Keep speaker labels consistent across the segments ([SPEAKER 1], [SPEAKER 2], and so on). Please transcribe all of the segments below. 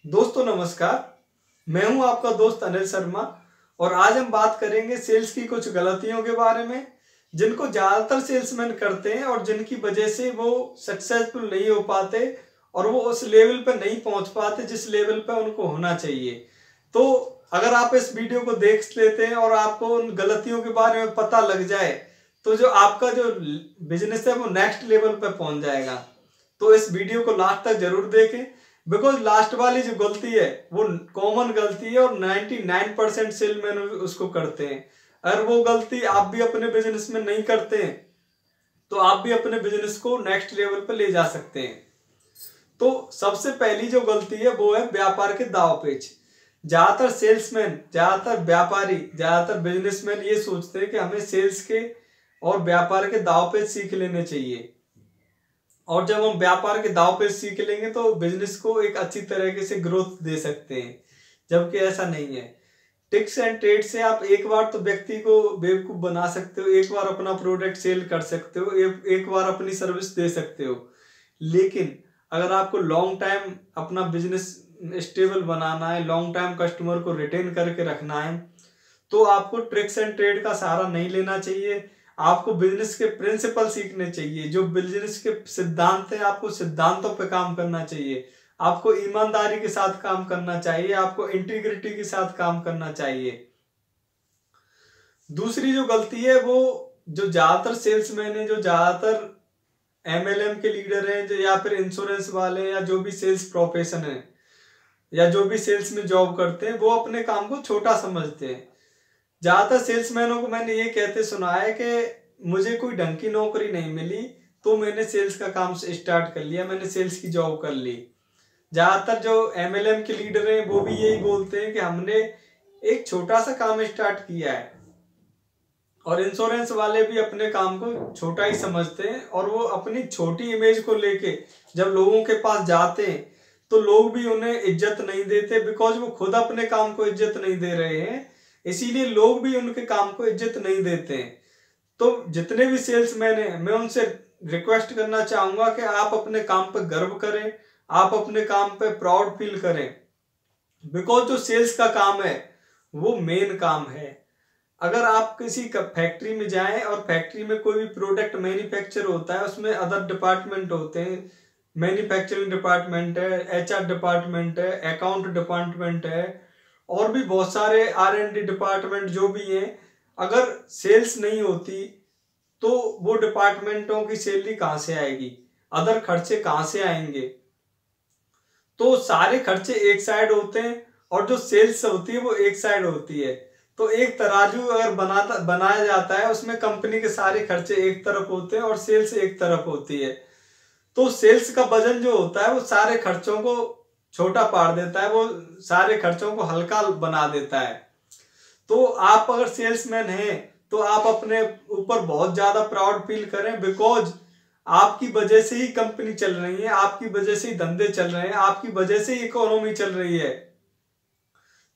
[SPEAKER 1] दोस्तों नमस्कार। मैं हूं आपका दोस्त अनिल शर्मा और आज हम बात करेंगे सेल्स की कुछ गलतियों के बारे में जिनको ज़्यादातर सेल्समैन करते हैं और जिनकी वजह से वो सक्सेसफुल नहीं हो पाते और वो उस लेवल पर नहीं पहुंच पाते जिस लेवल पर उनको होना चाहिए। तो अगर आप इस वीडियो को देख लेते हैं और आपको उन गलतियों के बारे में पता लग जाए तो जो आपका जो बिजनेस है वो नेक्स्ट लेवल पर पहुंच जाएगा। तो इस वीडियो को लास्ट तक जरूर देखें बिकॉज लास्ट वाली जो गलती है वो कॉमन गलती है और 99% सेलमैन उसको करते हैं। अगर वो गलती आप भी अपने बिजनेस में नहीं करते हैं तो आप भी अपने बिजनेस को नेक्स्ट लेवल पर ले जा सकते हैं। तो सबसे पहली जो गलती है वो है व्यापार के दाव पेच। ज्यादातर सेल्समैन, ज्यादातर व्यापारी, ज्यादातर बिजनेसमैन ये सोचते हैं कि हमें सेल्स के और व्यापार के दाव पेच सीख लेने चाहिए और जब हम व्यापार के दाव पेच सीख लेंगे तो बिजनेस को एक अच्छी तरीके से ग्रोथ दे सकते हैं, जबकि ऐसा नहीं है। टिप्स एंड ट्रेड से आप एक बार तो व्यक्ति को बेवकूफ बना सकते हो, एक बार अपना प्रोडक्ट सेल कर सकते हो, एक बार अपनी सर्विस दे सकते हो, लेकिन अगर आपको लॉन्ग टाइम अपना बिजनेस स्टेबल बनाना है, लॉन्ग टाइम कस्टमर को रिटेन करके रखना है, तो आपको ट्रिक्स एंड ट्रेड का सहारा नहीं लेना चाहिए। आपको बिजनेस के प्रिंसिपल सीखने चाहिए। जो बिजनेस के सिद्धांत है आपको सिद्धांतों पे काम करना चाहिए। आपको ईमानदारी के साथ काम करना चाहिए। आपको इंटीग्रिटी के साथ काम करना चाहिए। दूसरी जो गलती है वो जो ज्यादातर सेल्समैन है, जो ज्यादातर MLM के लीडर हैं, जो या फिर इंश्योरेंस वाले या जो भी सेल्स प्रोफेशन है या जो भी सेल्स में जॉब करते हैं, वो अपने काम को छोटा समझते हैं। ज्यादातर सेल्समैनों को मैंने ये कहते सुना है कि मुझे कोई ढंग की नौकरी नहीं मिली तो मैंने सेल्स का काम स्टार्ट कर लिया, मैंने सेल्स की जॉब कर ली। ज्यादातर जो MLM के लीडर हैं वो भी यही बोलते हैं कि हमने एक छोटा सा काम स्टार्ट किया है। और इंश्योरेंस वाले भी अपने काम को छोटा ही समझते हैं और वो अपनी छोटी इमेज को लेके जब लोगों के पास जाते हैं तो लोग भी उन्हें इज्जत नहीं देते, बिकॉज वो खुद अपने काम को इज्जत नहीं दे रहे हैं, इसीलिए लोग भी उनके काम को इज्जत नहीं देते हैं। तो जितने भी सेल्समैन हैं मैं उनसे रिक्वेस्ट करना चाहूंगा कि आप अपने काम पर गर्व करें, आप अपने काम पे प्राउड फील करें, बिकॉज जो सेल्स का काम है वो मेन काम है। अगर आप किसी फैक्ट्री में जाएं और फैक्ट्री में कोई भी प्रोडक्ट मैन्युफैक्चर होता है, उसमें अदर डिपार्टमेंट होते हैं, मैन्युफैक्चरिंग डिपार्टमेंट है, HR डिपार्टमेंट है, अकाउंट डिपार्टमेंट है और भी बहुत सारे R&D डिपार्टमेंट जो भी हैं। अगर सेल्स नहीं होती तो वो डिपार्टमेंटों की सैलरी कहाँ से आएगी, अदर खर्चे कहाँ से आएंगे। तो सारे खर्चे एक साइड होते हैं और जो सेल्स होती है वो एक साइड होती है। तो एक तराजू अगर बनाया जाता है उसमें कंपनी के सारे खर्चे एक तरफ होते हैं और सेल्स एक तरफ होती है। तो सेल्स का वजन जो होता है वो सारे खर्चों को छोटा पाड़ देता है, वो सारे खर्चों को हल्का बना देता है। तो आप अगर सेल्समैन हैं तो आप अपने ऊपर बहुत ज्यादा प्राउड फील करें, बिकॉज आपकी वजह से ही कंपनी चल रही है, आपकी वजह से ही धंधे चल रहे हैं, आपकी वजह से ही इकोनॉमी चल रही है।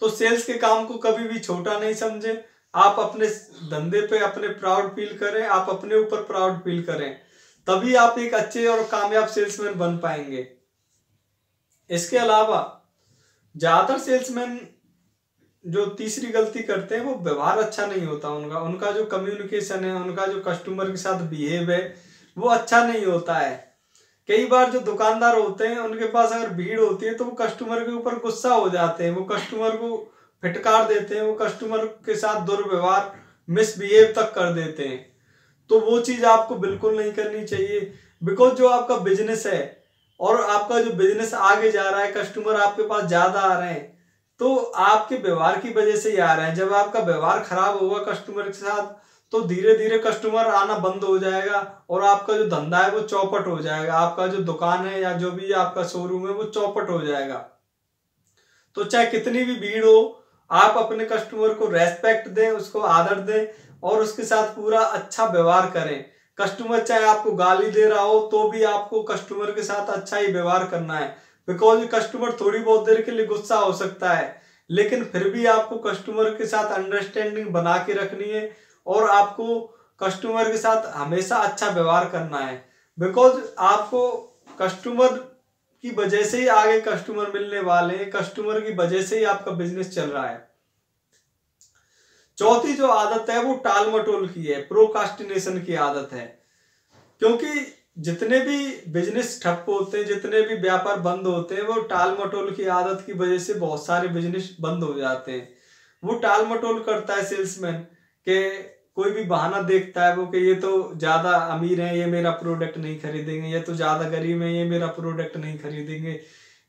[SPEAKER 1] तो सेल्स के काम को कभी भी छोटा नहीं समझे। आप अपने धंधे पे अपने प्राउड फील करें, आप अपने ऊपर प्राउड फील करें, तभी आप एक अच्छे और कामयाब सेल्समैन बन पाएंगे। इसके अलावा ज्यादातर सेल्समैन जो तीसरी गलती करते हैं वो व्यवहार अच्छा नहीं होता उनका जो कम्युनिकेशन है, उनका जो कस्टमर के साथ बिहेव है वो अच्छा नहीं होता है। कई बार जो दुकानदार होते हैं उनके पास अगर भीड़ होती है तो वो कस्टमर के ऊपर गुस्सा हो जाते हैं, वो कस्टमर को फिटकार देते हैं, वो कस्टमर के साथ दुर्व्यवहार, मिसबिहेव तक कर देते हैं। तो वो चीज आपको बिल्कुल नहीं करनी चाहिए, बिकॉज जो आपका बिजनेस है और आपका जो बिजनेस आगे जा रहा है, कस्टमर आपके पास ज्यादा आ रहे हैं तो आपके व्यवहार की वजह से ही आ रहे हैं। जब आपका व्यवहार खराब होगा कस्टमर के साथ तो धीरे धीरे कस्टमर आना बंद हो जाएगा और आपका जो धंधा है वो चौपट हो जाएगा, आपका जो दुकान है या जो भी आपका शोरूम है वो चौपट हो जाएगा। तो चाहे कितनी भी भीड़ हो, आप अपने कस्टमर को रेस्पेक्ट दें, उसको आदर दें और उसके साथ पूरा अच्छा व्यवहार करें। कस्टमर चाहे आपको गाली दे रहा हो तो भी आपको कस्टमर के साथ अच्छा ही व्यवहार करना है, बिकॉज कस्टमर थोड़ी बहुत देर के लिए गुस्सा हो सकता है, लेकिन फिर भी आपको कस्टमर के साथ अंडरस्टैंडिंग बना के रखनी है और आपको कस्टमर के साथ हमेशा अच्छा व्यवहार करना है, बिकॉज आपको कस्टमर की वजह से ही आगे कस्टमर मिलने वाले हैं, कस्टमर की वजह से ही आपका बिजनेस चल रहा है। चौथी जो आदत है वो टाल मटोल की है, प्रोकास्टिनेशन की आदत है। क्योंकि जितने भी बिजनेस ठप होते हैं, जितने भी व्यापार बंद होते हैं, वो टाल मटोल की आदत की वजह से बहुत सारे बिजनेस बंद हो जाते हैं। वो टाल मटोल करता है सेल्समैन के कोई भी बहाना देखता है वो कि ये तो ज्यादा अमीर है, ये मेरा प्रोडक्ट नहीं खरीदेंगे, ये तो ज्यादा गरीब है, ये मेरा प्रोडक्ट नहीं खरीदेंगे,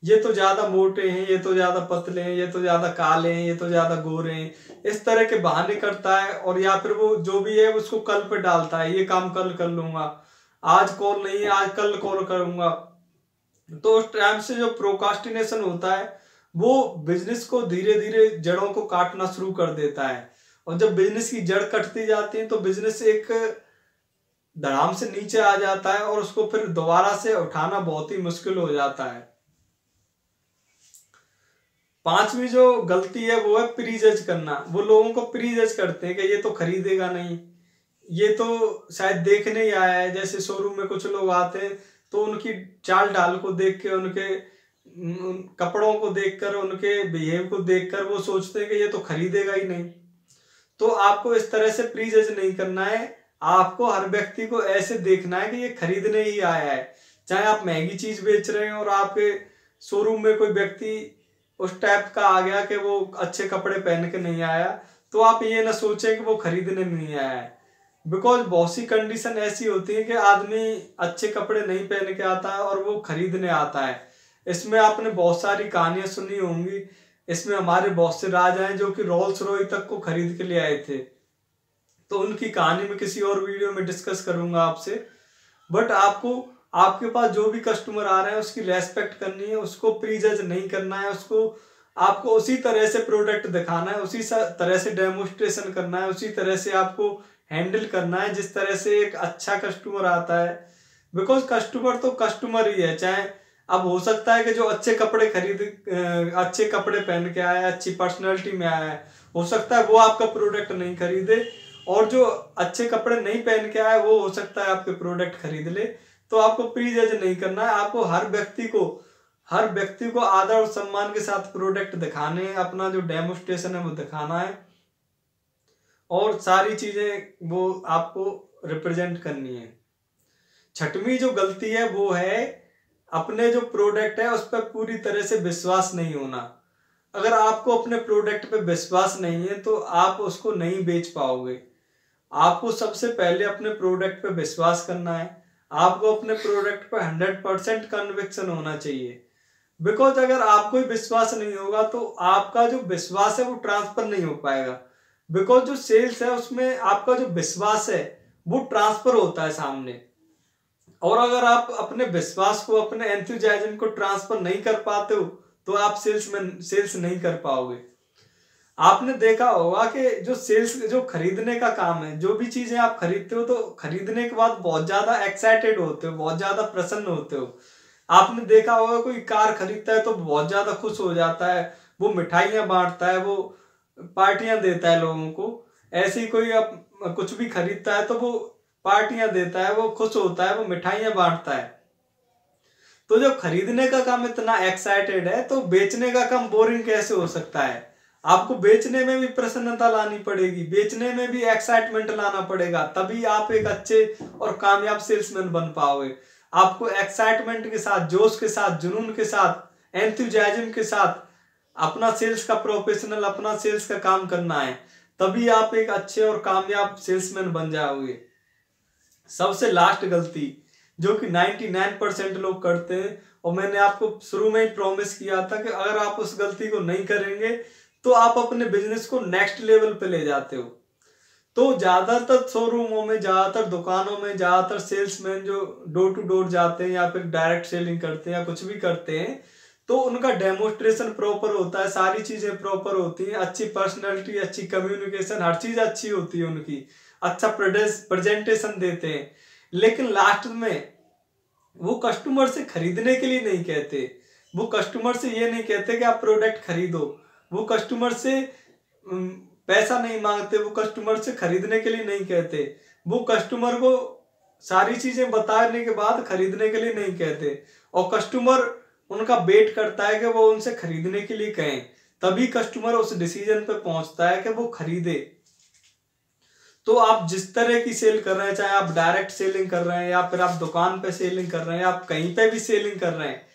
[SPEAKER 1] ये तो ज्यादा मोटे हैं, ये तो ज्यादा पतले हैं, ये तो ज्यादा काले हैं, ये तो ज्यादा गोरे हैं। इस तरह के बहाने करता है और या फिर वो जो भी है उसको कल पे डालता है, ये काम कल कर लूंगा, आज कॉल नहीं है, आज कल कॉल करूंगा। तो उस टाइम से जो प्रोकास्टिनेशन होता है वो बिजनेस को धीरे धीरे जड़ों को काटना शुरू कर देता है। और जब बिजनेस की जड़ कटती जाती है तो बिजनेस एक धड़ाम से नीचे आ जाता है और उसको फिर दोबारा से उठाना बहुत ही मुश्किल हो जाता है। पांचवी जो गलती है वो है प्री जज करना। वो लोगों को प्री जज करते हैं कि ये तो खरीदेगा नहीं, ये तो शायद देखने ही आया है। जैसे शोरूम में कुछ लोग आते हैं तो उनकी चाल ढाल को देख के, उनके कपड़ों को देखकर, उनके बिहेव को देखकर वो सोचते हैं कि ये तो खरीदेगा ही नहीं। तो आपको इस तरह से प्री जज नहीं करना है। आपको हर व्यक्ति को ऐसे देखना है कि ये खरीदने ही आया है। चाहे आप महंगी चीज बेच रहे हैं और आपके शोरूम में कोई व्यक्ति उस टाइप का आ गया कि वो अच्छे कपड़े पहन के नहीं आया, तो आप ये ना सोचें कि वो खरीदने नहीं आया है। बिकॉज बहुत सी कंडीशन ऐसी होती है कि आदमी अच्छे कपड़े नहीं पहन के आता है और वो खरीदने आता है। इसमें आपने बहुत सारी कहानियां सुनी होंगी। इसमें हमारे बहुत से राजा हैं जो कि रोल्स रॉयस तक को खरीद के ले आए थे। तो उनकी कहानी में किसी और वीडियो में डिस्कस करूंगा आपसे। बट आपको आपके पास जो भी कस्टमर आ रहे हैं उसकी रेस्पेक्ट करनी है, उसको प्री जज नहीं करना है, उसको आपको उसी तरह से प्रोडक्ट दिखाना है, उसी तरह से डेमोस्ट्रेशन करना है, उसी तरह से आपको हैंडल करना है जिस तरह से एक अच्छा कस्टमर आता है। बिकॉज कस्टमर तो कस्टमर ही है। चाहे अब हो सकता है कि जो अच्छे कपड़े अच्छे कपड़े पहन के आया है, अच्छी पर्सनैलिटी में आया है, हो सकता है वो आपका प्रोडक्ट नहीं खरीदे, और जो अच्छे कपड़े नहीं पहन के आया वो हो सकता है आपके प्रोडक्ट खरीद ले। तो आपको प्री जज नहीं करना है। आपको हर व्यक्ति को आदर और सम्मान के साथ प्रोडक्ट दिखाने हैं, अपना जो डेमोस्ट्रेशन है वो दिखाना है, और सारी चीजें वो आपको रिप्रेजेंट करनी है। छठवीं जो गलती है वो है अपने जो प्रोडक्ट है उस पर पूरी तरह से विश्वास नहीं होना। अगर आपको अपने प्रोडक्ट पे विश्वास नहीं है तो आप उसको नहीं बेच पाओगे। आपको सबसे पहले अपने प्रोडक्ट पे विश्वास करना है। आपको अपने प्रोडक्ट पे 100% कन्विक्शन होना चाहिए। बिकॉज अगर आपको ही विश्वास नहीं होगा तो आपका जो विश्वास है वो ट्रांसफर नहीं हो पाएगा। बिकॉज जो सेल्स है उसमें आपका जो विश्वास है वो ट्रांसफर होता है सामने। और अगर आप अपने विश्वास को, अपने एंथुसियाज्म को ट्रांसफर नहीं कर पाते हो तो आप सेल्स नहीं कर पाओगे। आपने देखा होगा कि जो खरीदने का काम है, जो भी चीजें आप खरीदते हो तो खरीदने के बाद बहुत ज्यादा एक्साइटेड होते हो, बहुत ज्यादा प्रसन्न होते हो। आपने देखा होगा कोई कार खरीदता है तो बहुत ज्यादा खुश हो जाता है, वो मिठाइयां बांटता है, वो पार्टियां देता है लोगों को। ऐसे ही कोई अब कुछ भी खरीदता है तो वो पार्टियां देता है, वो खुश होता है, वो मिठाइयां बांटता है। तो जब खरीदने का काम इतना एक्साइटेड है तो बेचने का काम बोरिंग कैसे हो सकता है। आपको बेचने में भी प्रसन्नता लानी पड़ेगी, बेचने में भी एक्साइटमेंट लाना पड़ेगा, तभी आप एक अच्छे और कामयाब सेल्समैन बन पाओगे। आपको एक्साइटमेंट के साथ, जोश के साथ, जुनून के साथ, एंथुसियाज्म के साथ अपना सेल्स का प्रोफेशनल, अपना सेल्स का काम करना है, तभी आप एक अच्छे और कामयाब सेल्समैन बन जाओगे। सबसे लास्ट गलती जो कि 99% लोग करते हैं, और मैंने आपको शुरू में ही प्रॉमिस किया था कि अगर आप उस गलती को नहीं करेंगे तो आप अपने बिजनेस को नेक्स्ट लेवल पे ले जाते हो। तो ज्यादातर शोरूमों में, ज्यादातर दुकानों में, ज्यादातर सेल्समैन जो डोर टू डोर जाते हैं या फिर डायरेक्ट सेलिंग करते हैं या कुछ भी करते हैं, तो उनका डेमोस्ट्रेशन प्रॉपर होता है, सारी चीजें प्रॉपर होती हैं, अच्छी पर्सनैलिटी, अच्छी कम्युनिकेशन, हर चीज अच्छी होती है उनकी, अच्छा प्रेजेंटेशन देते हैं। लेकिन लास्ट में वो कस्टमर से खरीदने के लिए नहीं कहते, वो कस्टमर से ये नहीं कहते कि आप प्रोडक्ट खरीदो, वो कस्टमर से पैसा नहीं मांगते, वो कस्टमर से खरीदने के लिए नहीं कहते, वो कस्टमर को सारी चीजें बताने के बाद खरीदने के लिए नहीं कहते। और कस्टमर उनका वेट करता है कि वो उनसे खरीदने के लिए कहें, तभी कस्टमर उस डिसीजन पे पहुंचता है कि वो खरीदे। तो आप जिस तरह की सेल कर रहे हैं, चाहे आप डायरेक्ट सेलिंग कर रहे हैं या फिर आप दुकान पे सेलिंग कर रहे हैं, आप कहीं पे भी सेलिंग कर रहे हैं,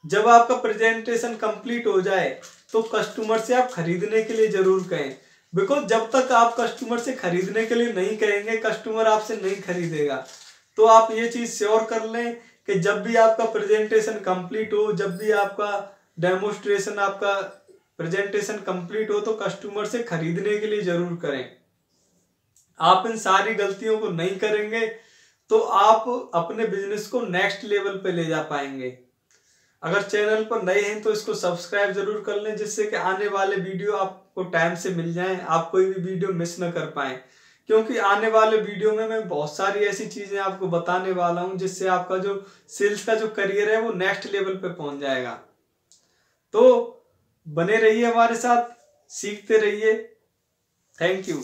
[SPEAKER 1] जब आपका प्रेजेंटेशन कंप्लीट हो जाए तो कस्टमर से आप खरीदने के लिए जरूर कहें। बिकॉज जब तक आप कस्टमर से खरीदने के लिए नहीं कहेंगे, कस्टमर आपसे नहीं खरीदेगा। तो आप ये चीज श्योर कर लें कि जब भी आपका प्रेजेंटेशन कंप्लीट हो, जब भी आपका डेमोस्ट्रेशन, आपका प्रेजेंटेशन कंप्लीट हो, तो कस्टमर से खरीदने के लिए जरूर करें। आप इन सारी गलतियों को नहीं करेंगे तो आप अपने बिजनेस को नेक्स्ट लेवल पे ले जा पाएंगे। अगर चैनल पर नए हैं तो इसको सब्सक्राइब जरूर कर लें, जिससे कि आने वाले वीडियो आपको टाइम से मिल जाएं, आप कोई भी वीडियो मिस न कर पाएं। क्योंकि आने वाले वीडियो में मैं बहुत सारी ऐसी चीजें आपको बताने वाला हूं जिससे आपका जो सेल्स का जो करियर है वो नेक्स्ट लेवल पे पहुंच जाएगा। तो बने रहिए हमारे साथ, सीखते रहिए। Thank you.